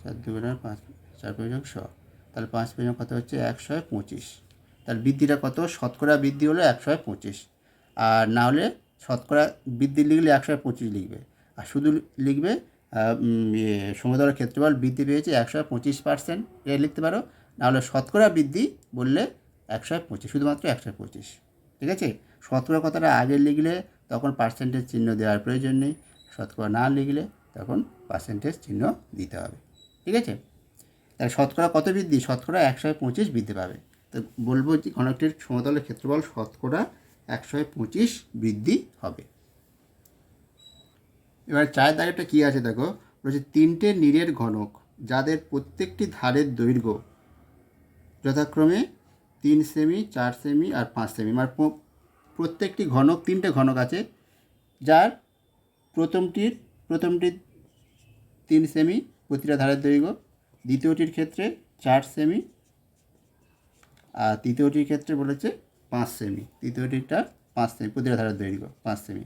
A: 4 দুগুণে 5, 4 5 100, তাহলে 5 5 কত হচ্ছে 125। তাহলে বৃদ্ধিটা কত, শতকরা বৃদ্ধি হলো 125, আর না হলে শতকরা বৃদ্ধি লিখলে 125 লিখবে, আর শুধু লিখবে সমতলের ক্ষেত্রফল বৃদ্ধি পেয়েছে 125%, এটা লিখতে পারো। নাহলে শতকরা বৃদ্ধি বললে 125, শুধুমাত্র 125, ঠিক আছে। শতকরা কথাটা আগে লিখলে তখন পার্সেন্টেজ চিহ্ন দেওয়ার প্রয়োজন নেই, শতকরা না লিখলে তখন পার্সেন্টেজ চিহ্ন দিতে হবে, ঠিক আছে। তাহলে শতকরা কত বৃদ্ধি, শতকরা 125 বৃদ্ধি পাবে। তো বলবো যে ঘনকটির সমতলের ক্ষেত্রফল শতকরা 125 বৃদ্ধি হবে। এবার 4 দাগেরটা কী আছে দেখো, বলছে 3টে নীরের ঘনক যাদের প্রত্যেকটি ধারের দৈর্ঘ্য যথাক্রমে 3 সেমি, 4 সেমি আর 5 সেমি, মানে প্রত্যেকটি ঘনক 3টে ঘনক আছে, যার প্রথমটির 3 সেমি প্রতিটা ধারের দৈর্ঘ্য, দ্বিতীয়টির ক্ষেত্রে 4 সেমি, আর তৃতীয়টির ক্ষেত্রে বলেছে 5 সেমি, তৃতীয়টিটা 5 সেমি প্রতিটা ধারের দৈর্ঘ্য 5 সেমি,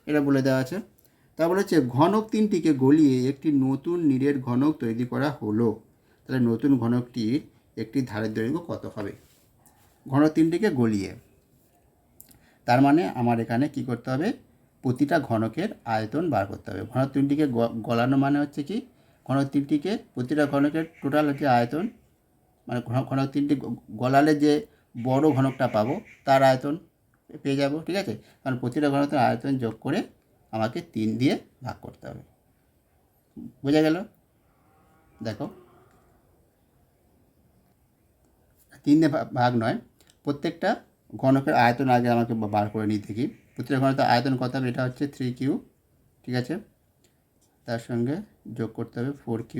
A: এটা বলে দেওয়া আছে। তা বলেছে ঘনক 3টিকে গলিয়ে একটি নতুন নীরের ঘনক তৈরি করা হলো, তাহলে নতুন ঘনকটির একটি ধারের দৈর্ঘ্য কত হবে। ঘনক 3টিকে গলিয়ে, তার মানে আমার এখানে কি করতে হবে, প্রতিটা ঘনকের আয়তন বার করতে হবে। ঘনক 3টিকে গলানো মানে হচ্ছে কি, ঘনক 3টিকে প্রতিটা ঘনকের টোটাল হচ্ছে আয়তন, মানে ঘনক 3টি গলালে যে বড় ঘনকটা পাবো তার আয়তন পেয়ে যাব, ঠিক আছে। কারণ প্রতিটা ঘনকের আয়তন যোগ করে আমাকে 3 দিয়ে ভাগ করতে হবে, বোঝা গেল। দেখো 3 দিয়ে ভাগ নয়, প্রত্যেকটা ঘনকের আয়তন আগে আমাকে বার করে নিই দেখি। প্রতিটা ঘনকের আয়তন কত হবে, এটা হচ্ছে 3Q, ঠিক আছে। তার সঙ্গে যোগ করতে হবে 4Q,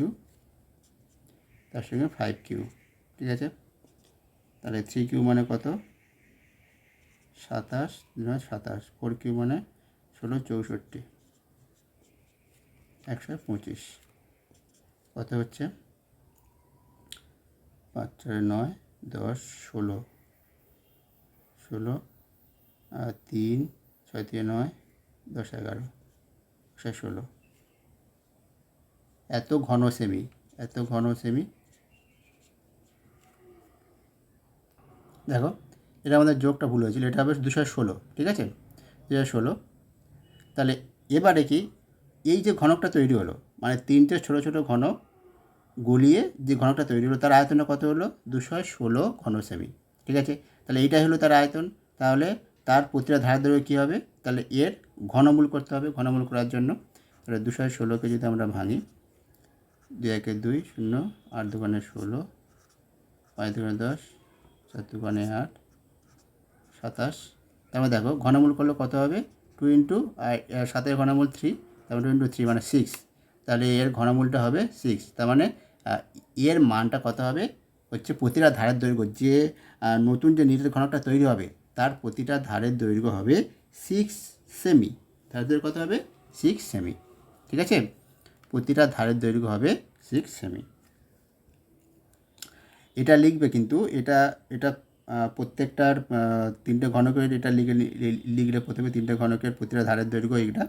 A: তার সঙ্গে 5Q, ঠিক আছে। তাহলে 3Q মানে কত, 27 27, 4Q মানে 16 64, 125, কত হচ্ছে 5 4 9 10 16 16 আর 3 6 3 9 10 11 16, এত ঘন সেমি, এত ঘন সেমি। দেখো এটা আমাদের যোগটা ভুল হয়েছিল, এটা হবে 216, ঠিক আছে, 216। তাহলে এবারে কি, এই যে ঘনকটা তৈরি হলো, মানে 3টে ছোটো ছোটো ঘনক গলিয়ে যে ঘনকটা তৈরি হলো, তার আয়তনটা কত হলো 216 ঘন সেমি, ঠিক আছে। তাহলে এইটাই হলো তার আয়তন, তাহলে তার প্রতিটা ধারের দৈর্ঘ্য কী হবে, তাহলে এর ঘনমূল করতে হবে। ঘনমূল করার জন্য তাহলে 216কে যদি আমরা ভাঙি, 2 1 2 0, 8 2 16, 5 2 10, 4 2 8, 27। তারপরে দেখো ঘনমূল করলে কত হবে, 2 ইন্টু 7-এর ঘনমূল 3, তারপরে 2 ইন্টু 3 মানে 6, তাহলে এর ঘনমূলটা হবে 6। তার মানে এর মানটা কত হবে, হচ্ছে প্রতিটা ধারের দৈর্ঘ্য, যে নতুন যে নীরের ঘনকটা তৈরি হবে তার প্রতিটা ধারের দৈর্ঘ্য হবে 6 সেমি, ধারের দৈর্ঘ্য কত হবে 6 সেমি, ঠিক আছে। প্রতিটা ধারের দৈর্ঘ্য হবে 6 সেমি। এটা লিখবে কিন্তু এটা এটা প্রত্যেকটার 3টে ঘনকের এটা লিখলে প্রথমে 3টে ঘনকের প্রতিটা ধারের দৈর্ঘ্য এইটা,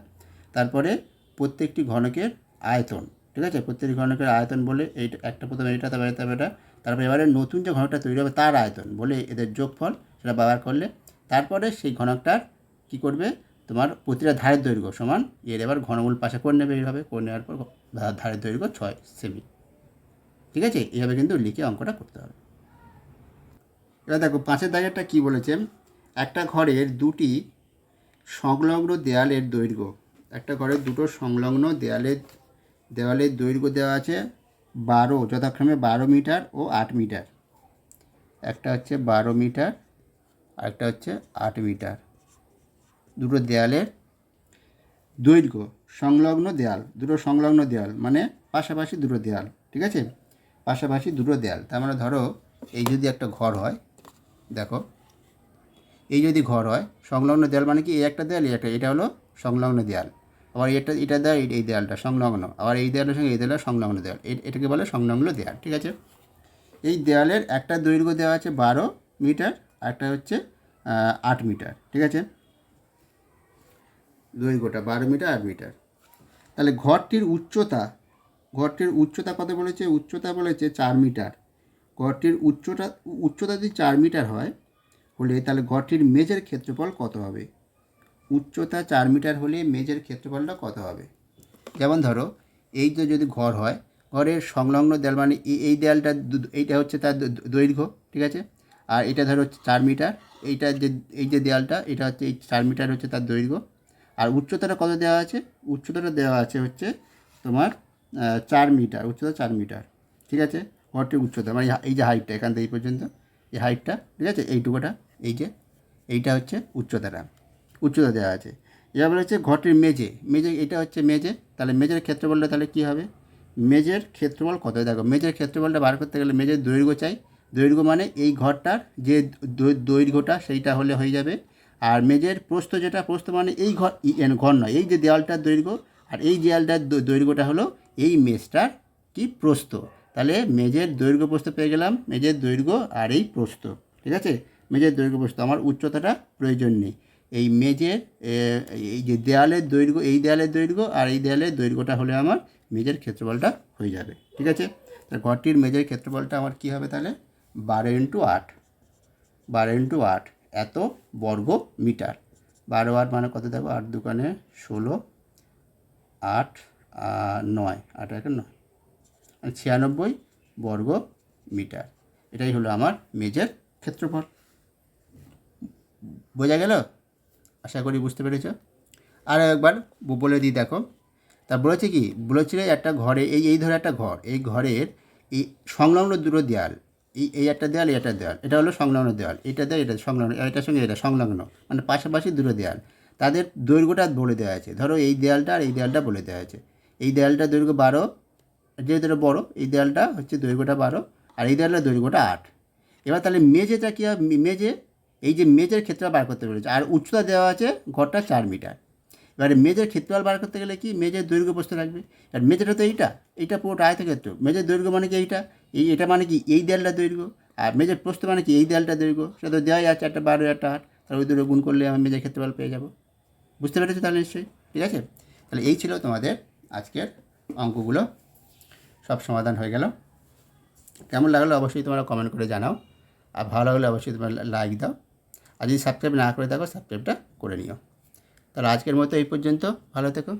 A: তারপরে প্রত্যেকটি ঘনকের আয়তন, ঠিক আছে। প্রত্যেকটি ঘনকের আয়তন বলে এইটা একটা, প্রথমে এটা, তারপরে এটা, তারপরে এবারে নতুন যে ঘনকটা তৈরি হবে তার আয়তন বলে এদের যোগফল, সেটা ব্যবহার করলে তারপরে সেই ঘনকটার কী করবে, তোমার প্রতিটা ধারের দৈর্ঘ্য সমান এর এবার ঘনমূল পাশে করে নেবে, এইভাবে করে নেওয়ার পর ধারের দৈর্ঘ্য 6 সেমি, ঠিক আছে। এইভাবে কিন্তু লিখে অঙ্কটা করতে হবে। এবার দেখো 5-এর দাগেরটা কী বলেছে, একটা ঘরের দুটি সংলগ্ন দেয়ালের দৈর্ঘ্য, একটা ঘরের দুটো সংলগ্ন দেওয়ালের দৈর্ঘ্য দেওয়া আছে 12, যথাক্রমে 12 মিটার ও 8 মিটার। একটা হচ্ছে 12 মিটার আর একটা হচ্ছে 8 মিটার। দুটো দেয়ালের দৈর্ঘ্য, সংলগ্ন দেয়াল, দুটো সংলগ্ন দেয়াল মানে পাশাপাশি দুটো দেয়াল, ঠিক আছে। পাশাপাশি দুটো দেয়াল। তার মানে ধরো এই যদি একটা ঘর হয়, দেখো এই যদি ঘর হয়, সংলগ্ন দেয়াল মানে কি এই একটা দেয়াল, এটা হলো সংলগ্ন দেয়াল। আবার এটা দেয়াল, এই দেয়ালটা সংলগ্ন, আবার এই দেয়ালের সঙ্গে এই দেয়ালের সংলগ্ন দেয়াল, এটাকে বলে সংলগ্ন দেয়াল। ঠিক আছে, এই দেয়ালের একটা দৈর্ঘ্য দেওয়া আছে 12 মিটার, আর একটা হচ্ছে 8 মিটার। ঠিক আছে, দৈর্ঘ্যটা 12 মিটার 8 মিটার। তাহলে ঘরটির উচ্চতা কত বলেছে? উচ্চতা বলেছে 4 মিটার। ঘরটির উচ্চতা যদি 4 মিটার হয় হলে তাহলে ঘরটির মেঝের ক্ষেত্রফল কত হবে? উচ্চতা 4 মিটার হলে মেঝের ক্ষেত্রফলটা কত হবে? যেমন ধরো এই তো যদি ঘর হয়, ঘরের সংলগ্ন দেয়াল মানে এই দেয়ালটা, এইটা হচ্ছে তার দৈর্ঘ্য। ঠিক আছে, আর এটা ধরো 4 মিটার, এই যে দেয়ালটা এটা হচ্ছে এই 4 মিটার হচ্ছে তার দৈর্ঘ্য। আর উচ্চতাটা কত দেওয়া আছে? উচ্চতাটা দেওয়া আছে হচ্ছে তোমার 4 মিটার, উচ্চতা 4 মিটার। ঠিক আছে, ঘরটির উচ্চতা মানে এই যে হাইটটা এখান থেকে এই পর্যন্ত, এই হাইটটা, ঠিক আছে, এইটুকুটা, এইটা হচ্ছে উচ্চতা দেওয়া আছে। এবার হচ্ছে ঘরটির মেঝে, এটা হচ্ছে মেঝে। তাহলে মেঝের ক্ষেত্রফলটা তাহলে কী হবে? মেঝের ক্ষেত্রফল কত? দেখো মেঝের ক্ষেত্রফলটা বার করতে গেলে মেঝের দৈর্ঘ্য চাই। দৈর্ঘ্য মানে এই ঘরটার যে দৈর্ঘ্যটা সেইটা হলে হয়ে যাবে। আর মেঝের প্রস্থ, প্রস্থ মানে এই ঘর নয়, এই যে দেওয়ালটার দৈর্ঘ্য, আর এই দেওয়ালটার দৈর্ঘ্যটা হলো এই মেঝটার কি প্রস্থ। তাহলে মেঝের দৈর্ঘ্য প্রস্থ পেয়ে গেলাম, মেঝের দৈর্ঘ্য আর এই প্রস্থ। ঠিক আছে, মেঝের দৈর্ঘ্য প্রস্থ, আমার উচ্চতাটা প্রয়োজন নেই। এই মেঝের এই যে দেয়ালের দৈর্ঘ্য, এই দেয়ালের দৈর্ঘ্য আর এই দেয়ালের দৈর্ঘ্যটা হলে আমার মেঝের ক্ষেত্রফলটা হয়ে যাবে। ঠিক আছে, তাহলে ঘরটির মেঝের ক্ষেত্রফলটা আমার কী হবে তাহলে? 12 × 8 এত বর্গ মিটার। 12 মানে কত দেখো? 8 দুগুণে 16, 8 9, 8 1 9, 96 বর্গ মিটার। এটাই হলো আমার মেঝের ক্ষেত্রফল। বোঝা গেল? আশা করি বুঝতে পেরেছ। আর একবার বলে দিই, দেখো তা বলেছে কি, বলেছিল একটা ঘরে, এই ধরে একটা ঘর, এই ঘরের এই সংলগ্ন দুটো দেয়াল, এই একটা দেয়াল, এই একটা দেয়াল, এটা হলো সংলগ্ন দেয়াল, এটা দেয়াল, এটা সংলগ্ন, এটার সঙ্গে এটা সংলগ্ন, মানে পাশাপাশি দুটো দেয়াল, তাদের দৈর্ঘ্যটা বলে দেওয়া আছে। ধরো এই দেয়ালটা আর এই দেয়ালটা বলে দেওয়া আছে। এই দেয়ালটার দৈর্ঘ্য 12, যেহেতু এটা বড়ো, এই দেয়ালটা হচ্ছে দৈর্ঘ্যটা 12, আর এই দেয়ালটার দৈর্ঘ্যটা 8। এবার তাহলে মেঝেটা কী হবে? এই যে মেঝের ক্ষেত্রফল বার করতে পেরেছে, আর উচ্চতা দেওয়া আছে ঘরটা 4 মিটার। এবারে মেঝের ক্ষেত্রফল বার করতে গেলে কি মেঝের দৈর্ঘ্য প্রস্থ লাগবে। আর মেঝেটা তো এইটা পুরোটা আয়তক্ষেত্র। মেঝের দৈর্ঘ্য মানে কি এটা মানে কি এই দেয়ালটার দৈর্ঘ্য, আর মেঝের প্রস্থ মানে কি এই দেয়ালটার দৈর্ঘ্য। সেটা তো দেওয়াই আছে, একটা 12 একটা 8, তাহলে ওই দুটো গুণ করলে আমি মেঝের ক্ষেত্রফল পেয়ে যাব। বুঝতে পেরেছো তাহলে নিশ্চয়ই? ঠিক আছে, তাহলে এই ছিল তোমাদের আজকের অঙ্কগুলো, সব সমাধান হয়ে গেল। কেমন লাগলো অবশ্যই তোমরা কমেন্ট করে জানাও, আর ভালো লাগলে অবশ্যই তোমরা লাইক দাও, আর যদি সাবস্ক্রাইব না করে থাকো সাবস্ক্রাইবটা করে নিও। তাহলে আজকের মতো এই পর্যন্ত, ভালো থেকো।